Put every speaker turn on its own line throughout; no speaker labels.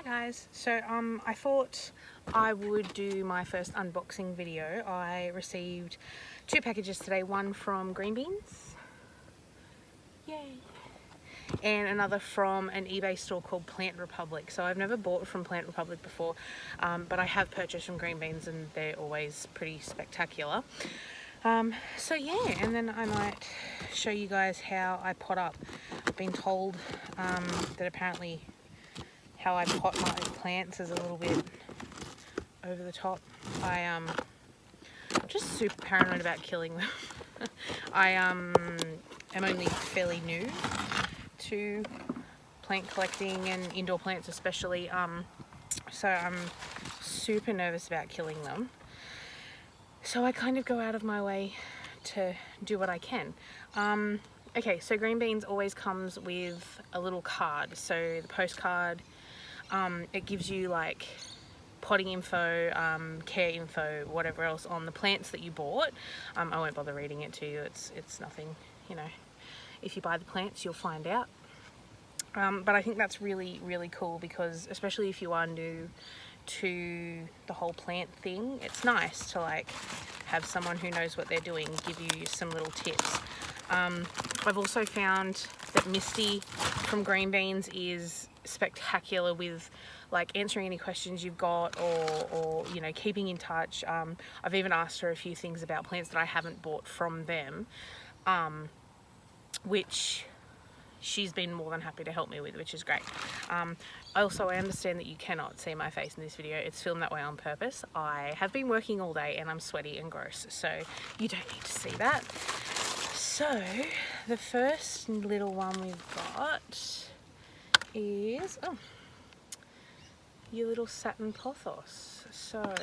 Guys, so I thought I would do my first unboxing video. I received 2 packages today, one from Green Beans, yay, and another from an eBay store called Plant Republic. So I've never bought from Plant Republic before, but I have purchased from Green Beans and they're always pretty spectacular. So yeah, and then I might show you guys how I pot up. I've been told that apparently how I pot my plants is a little bit over the top. I'm just super paranoid about killing them. I am only fairly new to plant collecting and indoor plants especially, so I'm super nervous about killing them. So I kind of go out of my way to do what I can. Okay, so Green Beans always comes with a little card. So the postcard, it gives you like potting info, care info, whatever else on the plants that you bought. I won't bother reading it to you. It's nothing, you know. If you buy the plants, you'll find out. But I think that's really, really cool because especially if you are new to the whole plant thing, it's nice to like have someone who knows what they're doing give you some little tips. I've also found that Misty from Green Beans is spectacular with like answering any questions you've got or you know, keeping in touch. I've even asked her a few things about plants that I haven't bought from them, which she's been more than happy to help me with, which is great. I understand that you cannot see my face in this video. It's filmed that way on purpose. I have been working all day and I'm sweaty and gross, so you don't need to see that. So the first little one we've got is your little Satin Pothos. So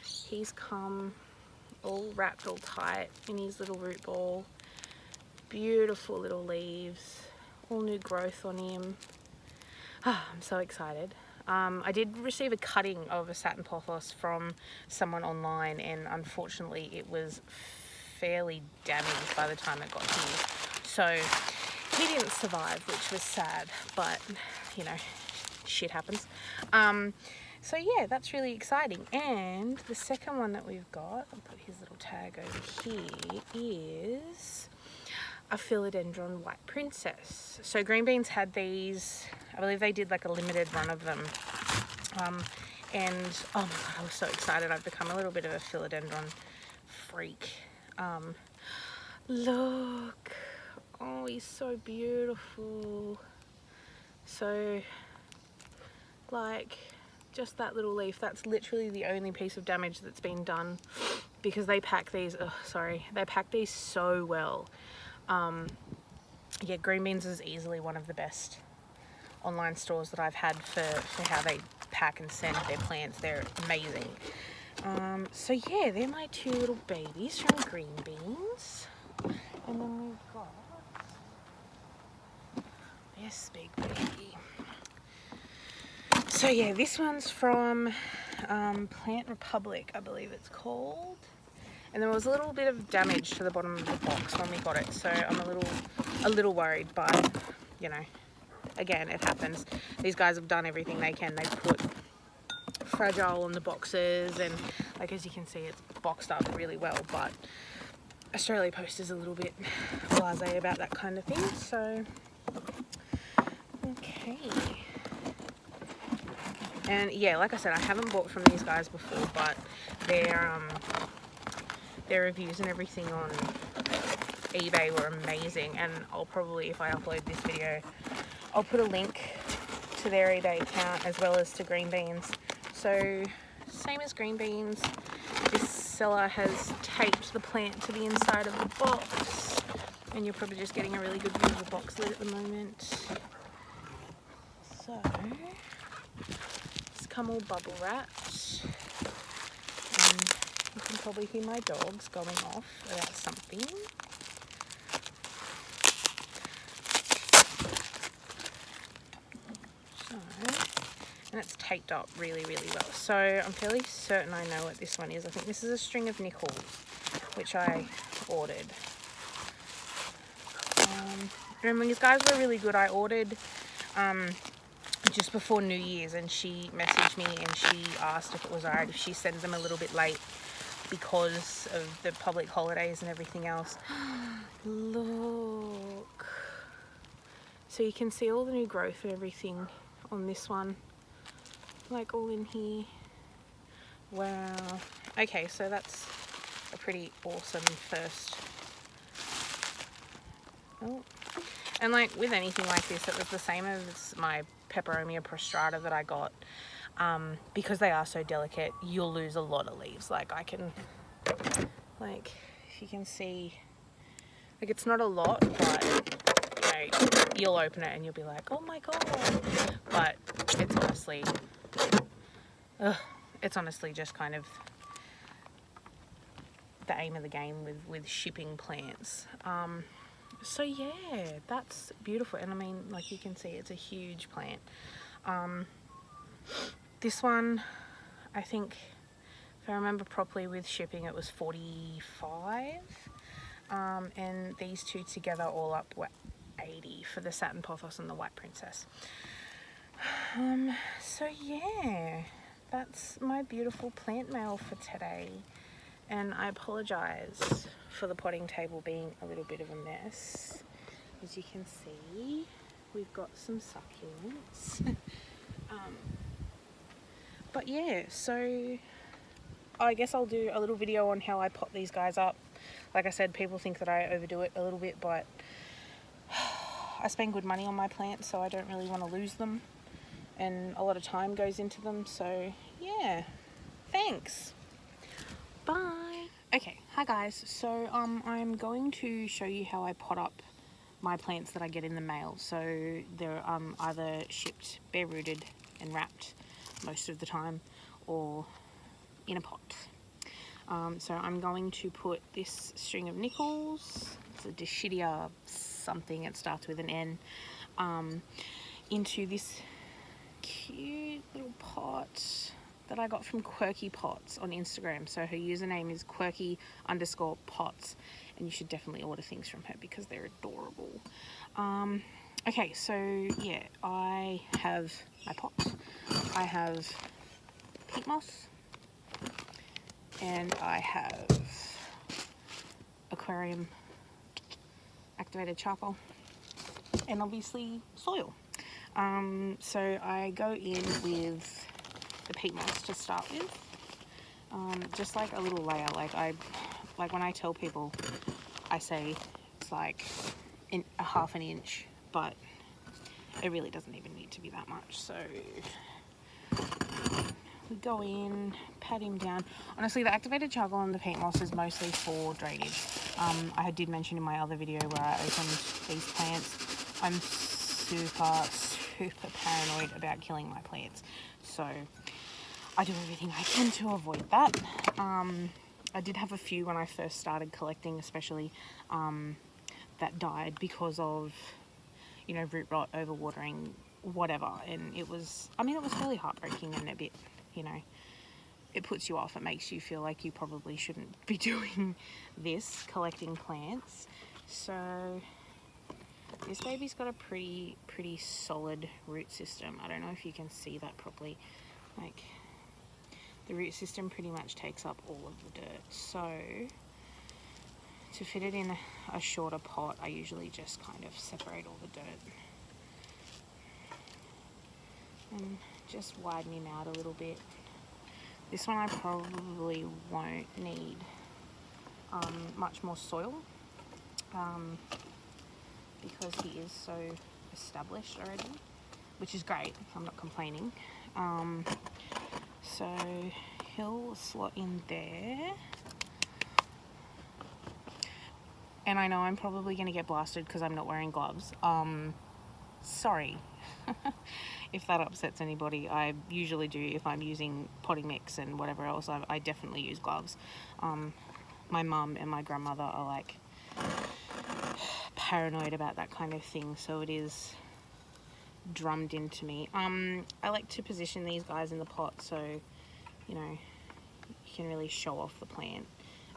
he's come all wrapped all tight in his little root ball. Beautiful little leaves, all new growth on him. I'm so excited. I did receive a cutting of a Satin Pothos from someone online and unfortunately it was fairly damaged by the time it got here. So he didn't survive, which was sad, but you know, shit happens. So yeah, that's really exciting. And the second one that we've got, I'll put his little tag over here, is a Philodendron White Princess. So Green Beans had these, I believe they did like a limited run of them. And oh my god, I was so excited. I've become a little bit of a Philodendron freak. Look, oh, he's so beautiful. So like just that little leaf, that's literally the only piece of damage that's been done because they pack these, they pack these so well. Yeah, Green Beans is easily one of the best online stores that I've had for how they pack and send their plants. They're amazing. So yeah, they're my 2 little babies from Green Beans. And then we've got this big baby. So yeah, this one's from Plant Republic, I believe it's called. And there was a little bit of damage to the bottom of the box when we got it, so I'm a little worried, but you know, again, it happens. These guys have done everything they can. They've put fragile on the boxes and like as you can see it's boxed up really well, but Australia Post is a little bit blasé about that kind of thing. So okay, and yeah, like I said, I haven't bought from these guys before, but their reviews and everything on eBay were amazing, and I'll probably, if I upload this video, I'll put a link to their eBay account as well as to Green Beans. So same as Green Beans, this seller has taped the plant to the inside of the box, and you're probably just getting a really good view of the box lid at the moment. So it's come all bubble wrapped, and you can probably hear my dogs going off about something. And it's taped up really, really well. So I'm fairly certain I know what this one is. I think this is a string of nickels, which I ordered. And these guys were really good. I ordered just before New Year's, and she messaged me and she asked if it was alright if she sends them a little bit late because of the public holidays and everything else. Look. So you can see all the new growth and everything on this one. Like all in here. Wow. Okay, so that's a pretty awesome first. Oh. And like with anything like this, it was the same as my Peperomia prostrata that I got. Because they are so delicate, you'll lose a lot of leaves. Like I can, like if you can see, like it's not a lot, but you know, you'll open it and you'll be like, oh my god. But it's honestly just kind of the aim of the game with shipping plants. So yeah, that's beautiful. And I mean, like you can see, it's a huge plant. This one, I think, if I remember properly, with shipping it was 45. And these two together all up were 80 for the Satin Pothos and the White Princess. So yeah, that's my beautiful plant mail for today. And I apologise for the potting table being a little bit of a mess. As you can see, we've got some succulents. But yeah, so I guess I'll do a little video on how I pot these guys up. Like I said, people think that I overdo it a little bit, but I spend good money on my plants, so I don't really want to lose them. And a lot of time goes into them, so yeah, thanks. Bye. Okay, hi guys. So I'm going to show you how I pot up my plants that I get in the mail. So they're either shipped bare rooted and wrapped most of the time, or in a pot. So I'm going to put this string of nickels, it's a Dischidia something, it starts with an N, into this cute little pot that I got from Quirky Pots on Instagram. So her username is quirky_pots, and you should definitely order things from her because they're adorable. Okay, so yeah, I have my pots. I have peat moss, and I have aquarium activated charcoal, and obviously soil. So I go in with the peat moss to start with, just like a little layer. Like when I tell people, I say it's like a half an inch, but it really doesn't even need to be that much. So we go in, pat him down. Honestly, the activated charcoal and the peat moss is mostly for drainage. I did mention in my other video where I opened these plants, I'm super paranoid about killing my plants. So I do everything I can to avoid that. I did have a few when I first started collecting, especially that died because of, you know, root rot, overwatering, whatever. And it was, I mean, it was really heartbreaking and a bit, you know, it puts you off. It makes you feel like you probably shouldn't be doing this, collecting plants. So this baby's got a pretty solid root system. I don't know if you can see that properly. Like, the root system pretty much takes up all of the dirt. So to fit it in a shorter pot, I usually just kind of separate all the dirt and just widen him out a little bit. This one I probably won't need much more soil because he is so established already, which is great. I'm not complaining. So he'll slot in there. And I know I'm probably going to get blasted because I'm not wearing gloves. Sorry if that upsets anybody. I usually do if I'm using potting mix and whatever else. I definitely use gloves. My mum and my grandmother are like paranoid about that kind of thing, so it is drummed into me. I like to position these guys in the pot so, you know, you can really show off the plant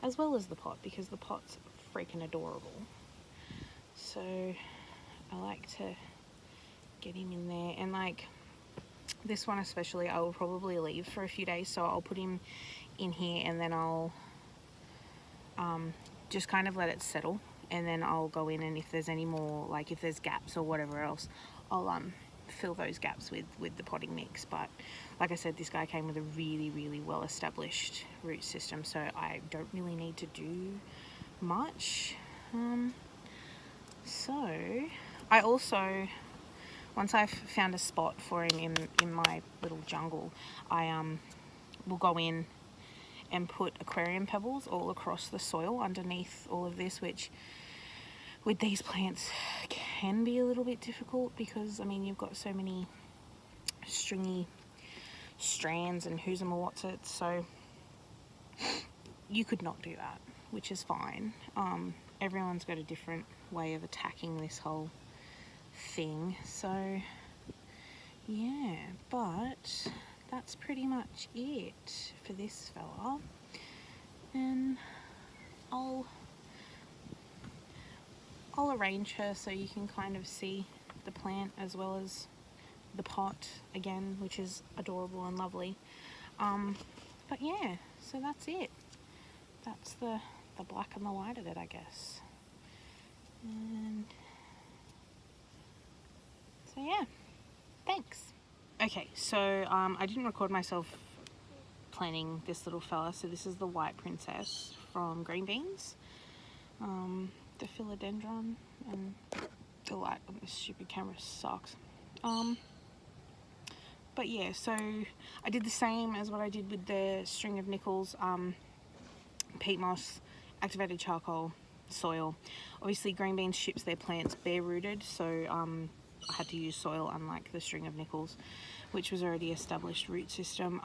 as well as the pot, because the pot's freaking adorable. So I like to get him in there, and like this one especially I will probably leave for a few days, so I'll put him in here and then I'll just kind of let it settle, and then I'll go in, and if there's any more, like if there's gaps or whatever else, I'll fill those gaps with the potting mix. But like I said, this guy came with a really well established root system, so I don't really need to do much. So I also, once I've found a spot for him in my little jungle, I will go in and put aquarium pebbles all across the soil underneath all of this, which with these plants can be a little bit difficult because, I mean, you've got so many stringy strands and who's and what's it, so you could not do that, which is fine. Everyone's got a different way of attacking this whole thing, so yeah, but that's pretty much it for this fella, and I'll arrange her so you can kind of see the plant as well as the pot again, which is adorable and lovely. But yeah, so that's it. That's the black and the white of it, I guess. And so yeah, thanks. Okay, so I didn't record myself planting this little fella, so this is the white princess from Green Beans, the Philodendron, and the light on this stupid camera sucks. But yeah, so I did the same as what I did with the string of nickels, peat moss, activated charcoal, soil. Obviously Green Beans ships their plants bare rooted, so I had to use soil, unlike the string of nickels, which was already established root system.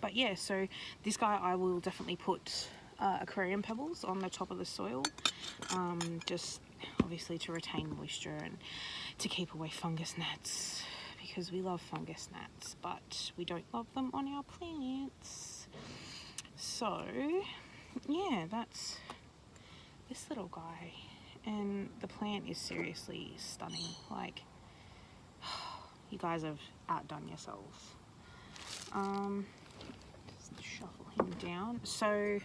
But yeah, so this guy I will definitely put aquarium pebbles on the top of the soil, just obviously to retain moisture and to keep away fungus gnats, because we love fungus gnats, but we don't love them on our plants. So yeah, that's this little guy, and the plant is seriously stunning. Like, you guys have outdone yourselves. Just shuffle him down. So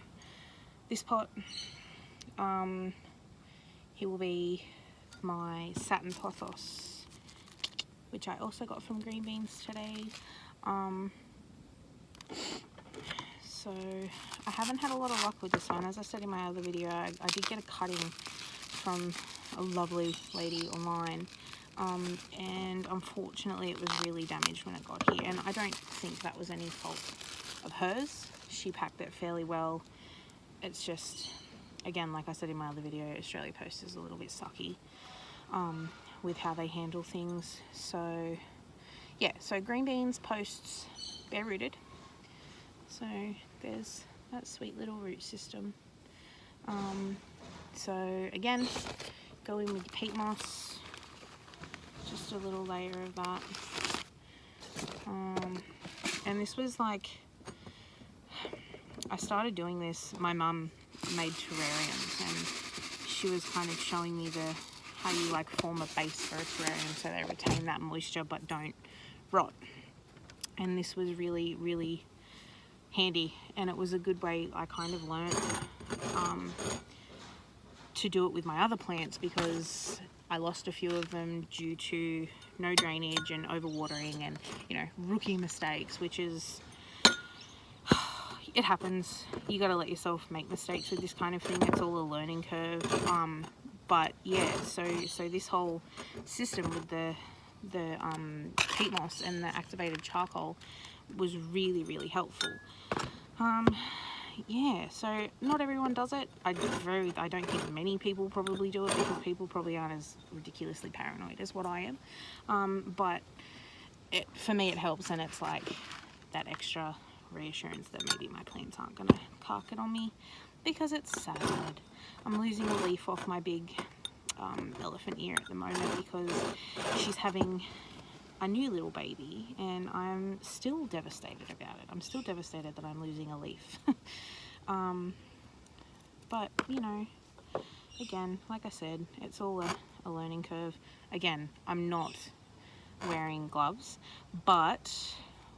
this pot, he will be my Satin Pothos, which I also got from Green Beans today. So I haven't had a lot of luck with this one. As I said in my other video, I did get a cutting from a lovely lady online, and unfortunately it was really damaged when it got here, and I don't think that was any fault of hers. She packed it fairly well. It's just, again, like I said in my other video, Australia Post is a little bit sucky with how they handle things. So yeah, so Green Beans posts bare rooted, so there's that sweet little root system. So again, go in with peat moss, just a little layer of that. And this was like, I started doing this, my mum made terrariums, and she was kind of showing me how you like form a base for a terrarium so they retain that moisture but don't rot. And this was really handy, and it was a good way I kind of learned to do it with my other plants, because I lost a few of them due to no drainage and overwatering and, you know, rookie mistakes, which is, it happens. You got to let yourself make mistakes with this kind of thing. It's all a learning curve. But yeah, so this whole system with the peat moss and the activated charcoal was really helpful. Yeah, so not everyone does it. I don't think many people probably do it, because people probably aren't as ridiculously paranoid as what I am. But for me it helps, and it's like that extra reassurance that maybe my plants aren't gonna cark it on me, because it's sad. I'm losing a leaf off my big elephant ear at the moment because she's having a new little baby, and I'm still devastated about it. I'm still devastated that I'm losing a leaf. But you know, again, like I said, it's all a learning curve. Again, I'm not wearing gloves, but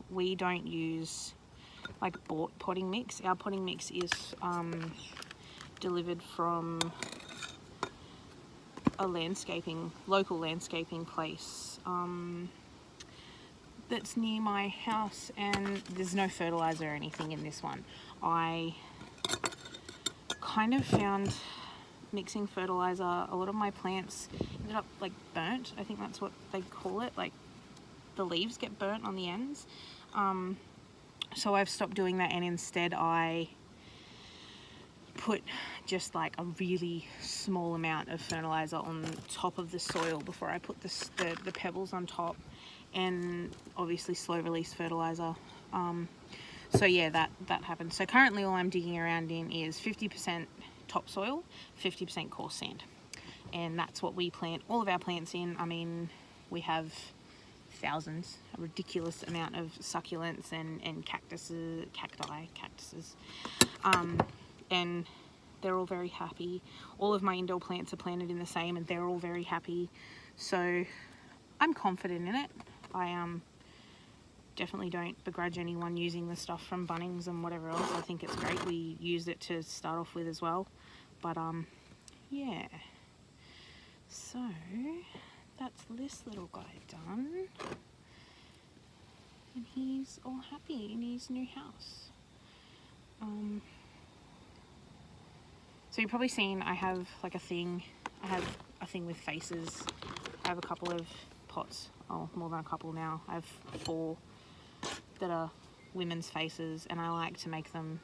we don't use like bought potting mix. Our potting mix is delivered from a local landscaping place that's near my house, and there's no fertilizer or anything in this one. I kind of found mixing fertilizer, a lot of my plants ended up like burnt. I think that's what they call it, like the leaves get burnt on the ends. So I've stopped doing that, and instead I put just like a really small amount of fertilizer on top of the soil before I put the pebbles on top, and obviously slow release fertilizer. So yeah, that happens. So currently all I'm digging around in is 50% topsoil, 50% coarse sand, and that's what we plant all of our plants in. I mean, we have thousands, a ridiculous amount of succulents and cactuses, and they're all very happy. All of my indoor plants are planted in the same, and they're all very happy. So I'm confident in it. I definitely don't begrudge anyone using the stuff from Bunnings and whatever else. I think it's great. We used it to start off with as well. But yeah. So that's this little guy done. And he's all happy in his new house. So you've probably seen I have like a thing. I have a thing with faces. I have a couple of pots. Oh, more than a couple now. I have 4 that are women's faces, and I like to make them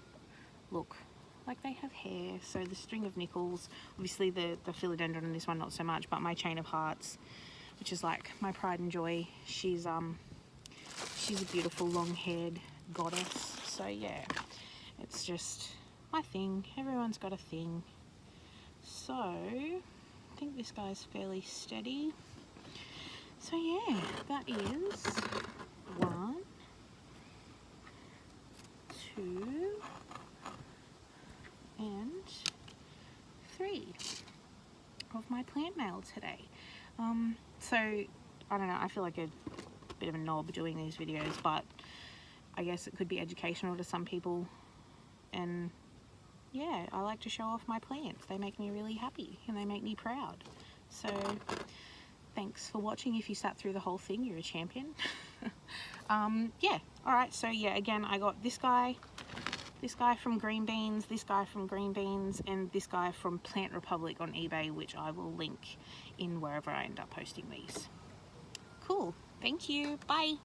look like they have hair. So the string of nickels, obviously the philodendron in this one not so much, but my chain of hearts, which is like my pride and joy. She's a beautiful long-haired goddess. So yeah, it's just my thing. Everyone's got a thing. So I think this guy's fairly steady. So yeah, that is 1, 2, and 3 of my plant mail today. So I don't know, I feel like a bit of a knob doing these videos, but I guess it could be educational to some people, and yeah, I like to show off my plants. They make me really happy and they make me proud. So thanks for watching. If you sat through the whole thing, you're a champion. Yeah, alright, so yeah, again, I got this guy from Green Beans, this guy from Green Beans, and this guy from Plant Republic on eBay, which I will link in wherever I end up posting these. Cool, thank you, bye!